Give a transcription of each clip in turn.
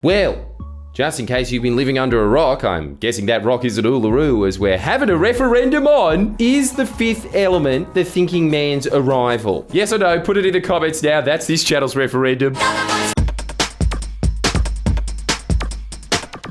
Well, just in case you've been living under a rock, I'm guessing that rock is at Uluru, as we're having a referendum on, is the fifth element the thinking man's arrival? Yes or no? Put it in the comments now. That's this channel's referendum.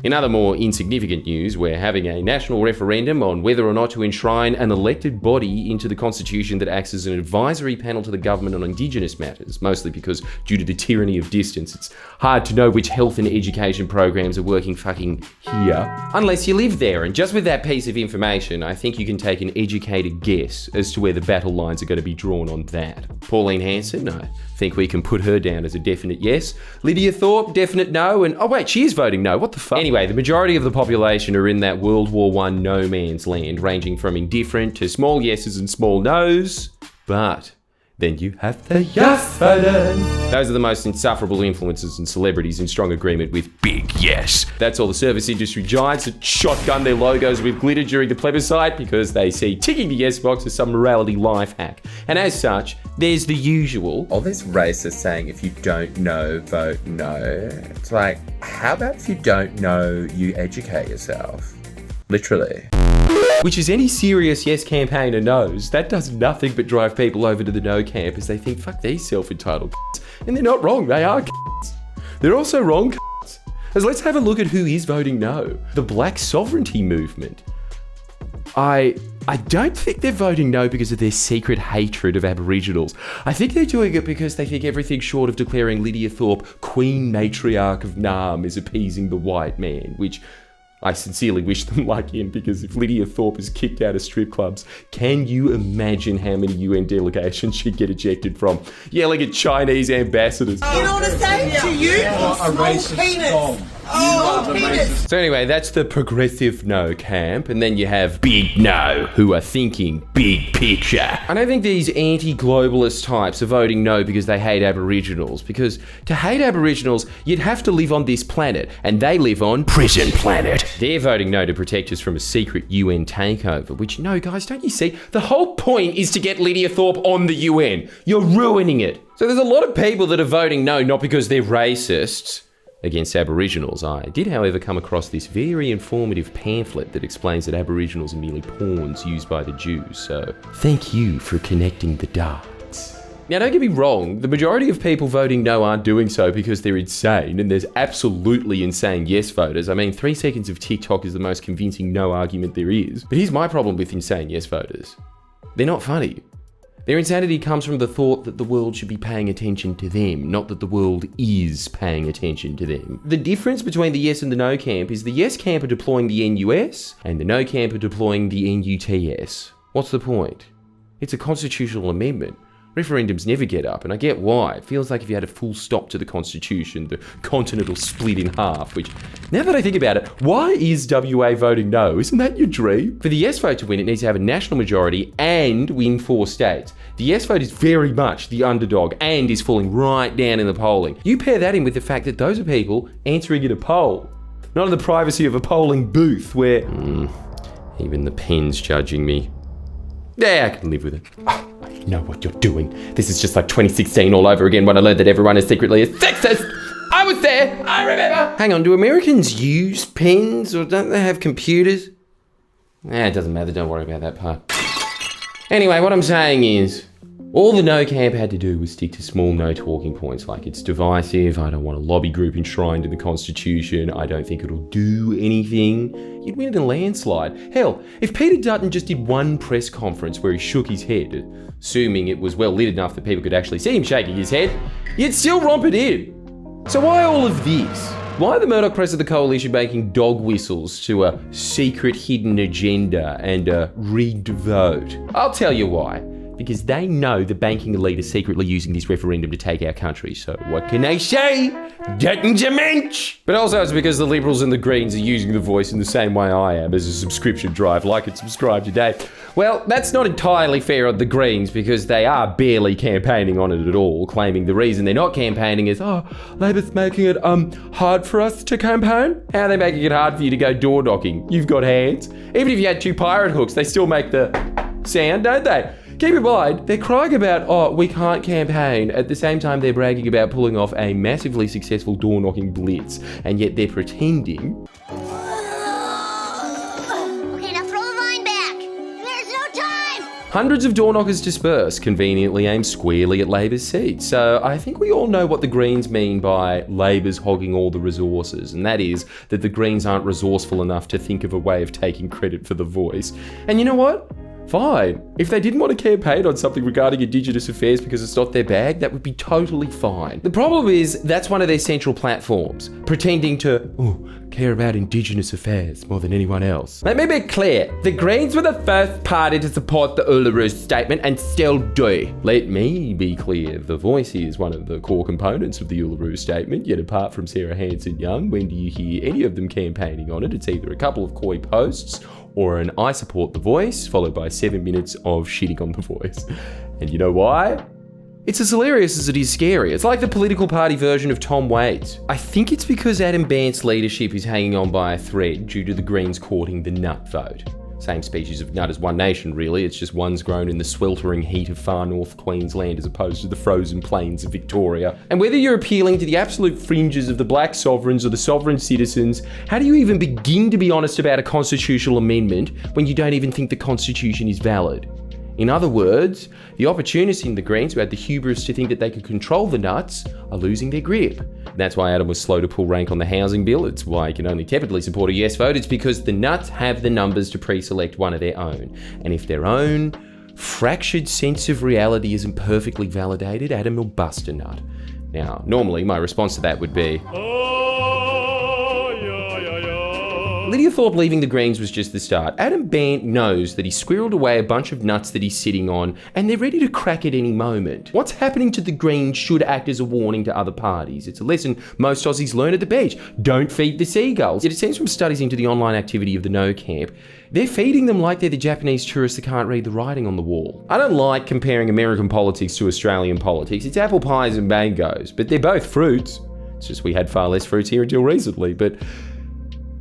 In other more insignificant news, we're having a national referendum on whether or not to enshrine an elected body into the constitution that acts as an advisory panel to the government on Indigenous matters, mostly because due to the tyranny of distance, it's hard to know which health and education programs are working fucking here, unless you live there. And just with that piece of information, I think you can take an educated guess as to where the battle lines are going to be drawn on that. Pauline Hanson, I think we can put her down as a definite yes. Lydia Thorpe, definite no. And oh wait, she is voting no. What the fuck? Anyway, the majority of the population are in that World War I no man's land, ranging from indifferent to small yeses and small nos. But then you have the yes button. Those are the most insufferable influencers and celebrities in strong agreement with big yes. That's all the service industry giants that shotgun their logos with glitter during the plebiscite because they see ticking the yes box as some morality life hack. And as such, there's the usual. All this racist saying, if you don't know, vote no. It's like, how about if you don't know, you educate yourself? Literally. Which, as any serious yes campaigner knows, that does nothing but drive people over to the no camp as they think, fuck these self-entitled c***s. And they're not wrong, they are c***s. They're also wrong c***s. As let's have a look at who is voting no. The Black Sovereignty Movement. I don't think they're voting no because of their secret hatred of Aboriginals. I think they're doing it because they think everything short of declaring Lydia Thorpe Queen Matriarch of Naarm is appeasing the white man, which I sincerely wish them luck in, because if Lydia Thorpe is kicked out of strip clubs, can you imagine how many UN delegations she'd get ejected from, yelling at Chinese ambassadors? You know what I'm saying to you? A racist penis. Oh, penis. So anyway, that's the progressive no camp, and then you have big no, who are thinking big picture. I don't think these anti-globalist types are voting no because they hate Aboriginals, because to hate Aboriginals, you'd have to live on this planet, and they live on Prison Planet. They're voting no to protect us from a secret UN takeover, which, no guys, don't you see? The whole point is to get Lydia Thorpe on the UN. You're ruining it. So there's a lot of people that are voting no, not because they're racists against Aboriginals. I did, however, come across this very informative pamphlet that explains that Aboriginals are merely pawns used by the Jews, so thank you for connecting the dots. Now, don't get me wrong, the majority of people voting no aren't doing so because they're insane, and there's absolutely insane yes voters. I mean, 3 seconds of TikTok is the most convincing no argument there is. But here's my problem with insane yes voters. They're not funny. Their insanity comes from the thought that the world should be paying attention to them, not that the world is paying attention to them. The difference between the yes and the no camp is the yes camp are deploying the NUS, and the no camp are deploying the NUTS. What's the point? It's a constitutional amendment. Referendums never get up, and I get why. It feels like if you had a full stop to the Constitution, the continent will split in half, which, now that I think about it, why is WA voting no? Isn't that your dream? For the yes vote to win, it needs to have a national majority and win 4 states. The yes vote is very much the underdog and is falling right down in the polling. You pair that in with the fact that those are people answering in a poll, not in the privacy of a polling booth where... even the pen's judging me. Yeah, I can live with it. I know what you're doing. This is just like 2016 all over again when I learned that everyone is secretly a sexist. I was there, I remember. Hang on, do Americans use pens or don't they have computers? It doesn't matter, don't worry about that part. Anyway, what I'm saying is, all the no camp had to do was stick to small no talking points like it's divisive, I don't want a lobby group enshrined in the Constitution, I don't think it'll do anything. You'd win in a landslide. Hell, if Peter Dutton just did one press conference where he shook his head, assuming it was well lit enough that people could actually see him shaking his head, you'd still romp it in. So why all of this? Why are the Murdoch press of the coalition making dog whistles to a secret hidden agenda and a rigged vote? I'll tell you why. Because they know the banking elite is secretly using this referendum to take our country. So what can I say? Dutton's a mensch! But also it's because the Liberals and the Greens are using The Voice in the same way I am, as a subscription drive. Like and subscribe today. Well, that's not entirely fair on the Greens because they are barely campaigning on it at all, claiming the reason they're not campaigning is, Labor's making it hard for us to campaign? How are they making it hard for you to go door knocking? You've got hands. Even if you had 2 pirate hooks, they still make the sound, don't they? Keep in mind, they're crying about, oh, we can't campaign. At the same time, they're bragging about pulling off a massively successful door-knocking blitz, and yet they're pretending. Okay, now throw the line back. There's no time. Hundreds of door knockers disperse, conveniently aimed squarely at Labor's seats. So I think we all know what the Greens mean by Labor's hogging all the resources, and that is that the Greens aren't resourceful enough to think of a way of taking credit for the voice. And you know what? Fine. If they didn't want to campaign on something regarding Indigenous affairs because it's not their bag, that would be totally fine. The problem is that's one of their central platforms, pretending to care about Indigenous affairs more than anyone else. Let me be clear. The Greens were the first party to support the Uluru Statement and still do. Let me be clear. The Voice is one of the core components of the Uluru Statement, yet apart from Sarah Hanson-Young, when do you hear any of them campaigning on it? It's either a couple of coy posts or an I support the Voice, followed by 7 minutes of shitting on the Voice. And you know why? It's as hilarious as it is scary. It's like the political party version of Tom Waits. I think it's because Adam Bandt's leadership is hanging on by a thread due to the Greens courting the nut vote. Same species of nut as One Nation, really. It's just one's grown in the sweltering heat of far north Queensland as opposed to the frozen plains of Victoria. And whether you're appealing to the absolute fringes of the black sovereigns or the sovereign citizens, how do you even begin to be honest about a constitutional amendment when you don't even think the Constitution is valid? In other words, the opportunists in the Greens who had the hubris to think that they could control the nuts are losing their grip. That's why Adam was slow to pull rank on the housing bill. It's why he can only tepidly support a yes vote. It's because the nuts have the numbers to pre-select one of their own. And if their own fractured sense of reality isn't perfectly validated, Adam will bust a nut. Now, normally my response to that would be, Lydia Thorpe leaving the Greens was just the start. Adam Bandt knows that he squirreled away a bunch of nuts that he's sitting on, and they're ready to crack at any moment. What's happening to the Greens should act as a warning to other parties. It's a lesson most Aussies learn at the beach. Don't feed the seagulls. Yet it seems from studies into the online activity of the No camp, they're feeding them like they're the Japanese tourists that can't read the writing on the wall. I don't like comparing American politics to Australian politics. It's apple pies and mangoes, but they're both fruits. It's just we had far less fruits here until recently, but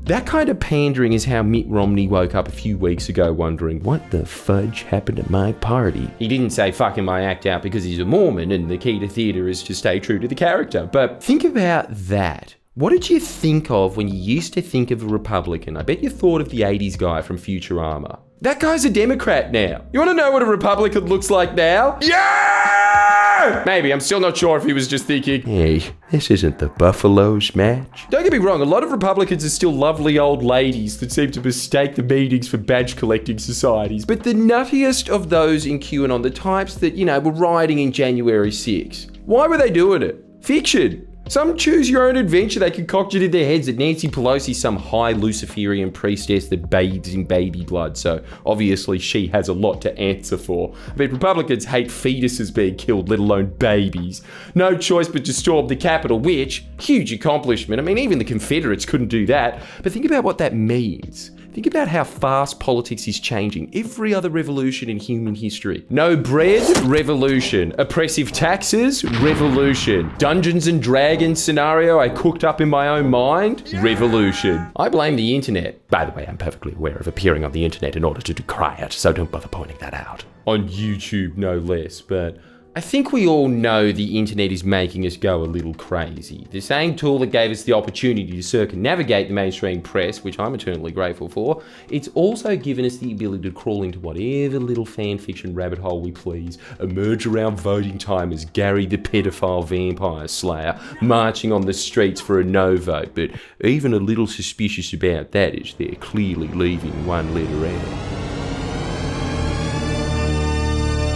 that kind of pandering is how Mitt Romney woke up a few weeks ago wondering, what the fudge happened at my party? He didn't say fucking my act out because he's a Mormon and the key to theatre is to stay true to the character. But think about that. What did you think of when you used to think of a Republican? I bet you thought of the 80s guy from Futurama. That guy's a Democrat now. You want to know what a Republican looks like now? Yeah! Maybe, I'm still not sure if he was just thinking, hey, this isn't the Buffaloes match. Don't get me wrong, a lot of Republicans are still lovely old ladies that seem to mistake the meetings for badge collecting societies. But the nuttiest of those in QAnon, the types that, were rioting in January 6. Why were they doing it? Fiction. Some choose your own adventure. They concocted in their heads that Nancy Pelosi's some high Luciferian priestess that bathes in baby blood, so obviously she has a lot to answer for. I mean, Republicans hate fetuses being killed, let alone babies. No choice but to storm the Capitol, which, huge accomplishment. I mean, even the Confederates couldn't do that. But think about what that means. Think about how fast politics is changing. Every other revolution in human history. No bread, revolution. Oppressive taxes, revolution. Dungeons and Dragons scenario I cooked up in my own mind, revolution. I blame the internet. By the way, I'm perfectly aware of appearing on the internet in order to decry it, so don't bother pointing that out. On YouTube, no less, but I think we all know the internet is making us go a little crazy. The same tool that gave us the opportunity to circumnavigate the mainstream press, which I'm eternally grateful for, it's also given us the ability to crawl into whatever little fan fiction rabbit hole we please, emerge around voting time as Gary the pedophile vampire slayer, marching on the streets for a no vote, but even a little suspicious about that is they're clearly leaving one letter out.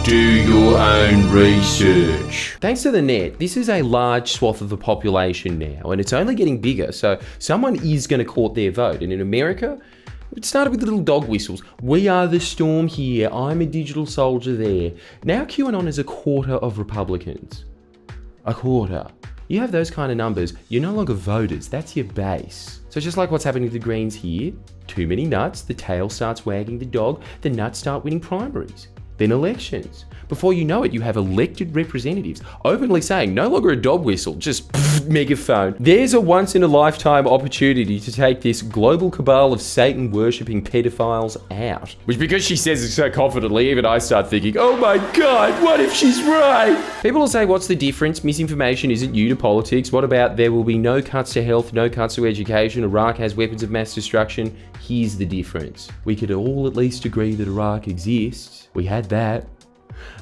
Do your own research. Thanks to the net, this is a large swath of the population now, and it's only getting bigger, so someone is going to court their vote. And in America, it started with the little dog whistles. We are the storm here. I'm a digital soldier there. Now QAnon is a quarter of Republicans. A quarter. You have those kind of numbers, you're no longer voters, that's your base. So just like what's happening to the Greens here, too many nuts, the tail starts wagging the dog, the nuts start winning primaries. then elections. Before you know it, you have elected representatives openly saying, no longer a dog whistle, just megaphone. There's a once-in-a-lifetime opportunity to take this global cabal of Satan-worshipping pedophiles out. Which, because she says it so confidently, even I start thinking, oh my God, what if she's right? People will say, what's the difference? Misinformation isn't new to politics. What about there will be no cuts to health, no cuts to education? Iraq has weapons of mass destruction. Here's the difference. We could all at least agree that Iraq exists. We had that.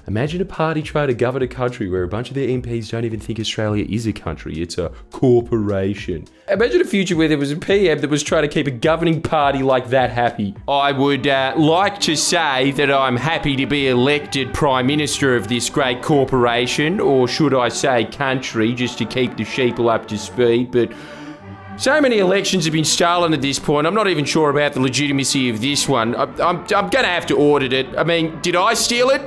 Imagine a party trying to govern a country where a bunch of their MPs don't even think Australia is a country, it's a corporation. Imagine a future where there was a PM that was trying to keep a governing party like that happy. I would like to say that I'm happy to be elected Prime Minister of this great corporation, or should I say country, just to keep the sheeple up to speed, but so many elections have been stolen at this point, I'm not even sure about the legitimacy of this one. I'm gonna have to audit it. I mean, did I steal it?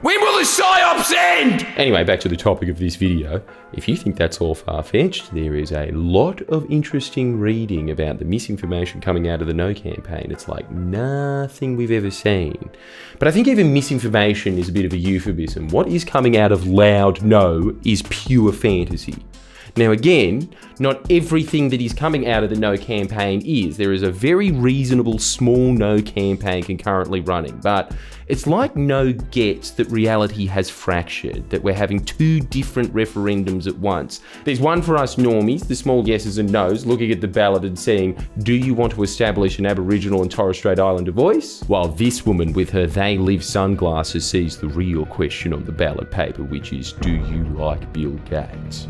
When will the PSYOPs end? Anyway, back to the topic of this video. If you think that's all far-fetched, there is a lot of interesting reading about the misinformation coming out of the No campaign. It's like nothing we've ever seen. But I think even misinformation is a bit of a euphemism. What is coming out of loud no is pure fantasy. Now again, not everything that is coming out of the No campaign is. There is a very reasonable small No campaign concurrently running, but it's like No gets that reality has fractured, that we're having two different referendums at once. There's one for us normies, the small yeses and nos, looking at the ballot and saying, do you want to establish an Aboriginal and Torres Strait Islander voice? While this woman with her They Live sunglasses sees the real question on the ballot paper, which is, do you like Bill Gates?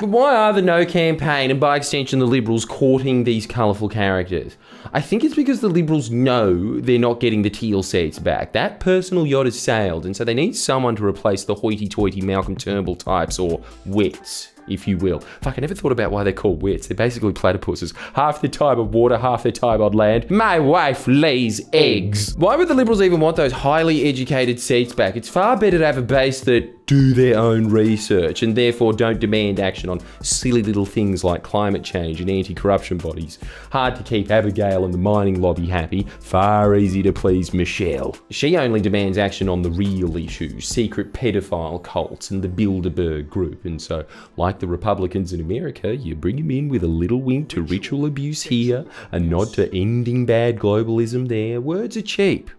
But why are the No campaign, and by extension the Liberals, courting these colourful characters? I think it's because the Liberals know they're not getting the teal seats back. That personal yacht has sailed, and so they need someone to replace the hoity-toity Malcolm Turnbull types, or wets, if you will. Fuck, I never thought about why they're called wets. They're basically platypuses. Half the time on water, half the time on land. My wife lays eggs. Why would the Liberals even want those highly educated seats back? It's far better to have a base that do their own research and therefore don't demand action on silly little things like climate change and anti-corruption bodies. Hard to keep Abigail and the mining lobby happy, far easier to please Michelle. She only demands action on the real issues, secret pedophile cults and the Bilderberg group, and so, like the Republicans in America, you bring them in with a little wink to ritual abuse here, a nod to ending bad globalism there. Words are cheap.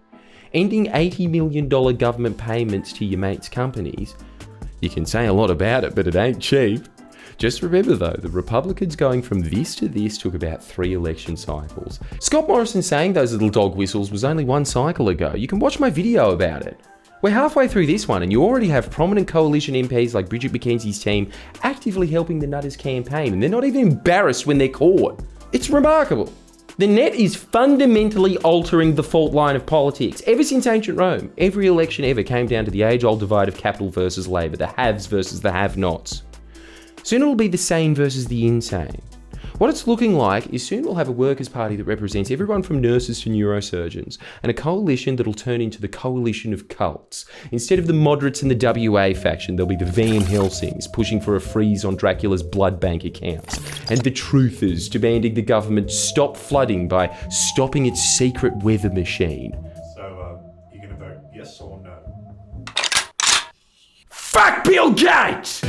Ending $80 million government payments to your mates' companies, you can say a lot about it, but it ain't cheap. Just remember though, the Republicans going from this to this took about 3 election cycles. Scott Morrison saying those little dog whistles was only 1 cycle ago. You can watch my video about it. We're halfway through this one and you already have prominent coalition MPs like Bridget McKenzie's team actively helping the Nutters campaign, and they're not even embarrassed when they're caught. It's remarkable. The net is fundamentally altering the fault line of politics. Ever since ancient Rome, every election ever came down to the age-old divide of capital versus labour, the haves versus the have-nots. Soon it'll be the sane versus the insane. What it's looking like is soon we'll have a workers' party that represents everyone from nurses to neurosurgeons, and a coalition that'll turn into the coalition of cults. Instead of the moderates and the WA faction, there'll be the Van Helsings pushing for a freeze on Dracula's blood bank accounts, and the truthers demanding the government stop flooding by stopping its secret weather machine. So, you gonna vote yes or no? Fuck Bill Gates!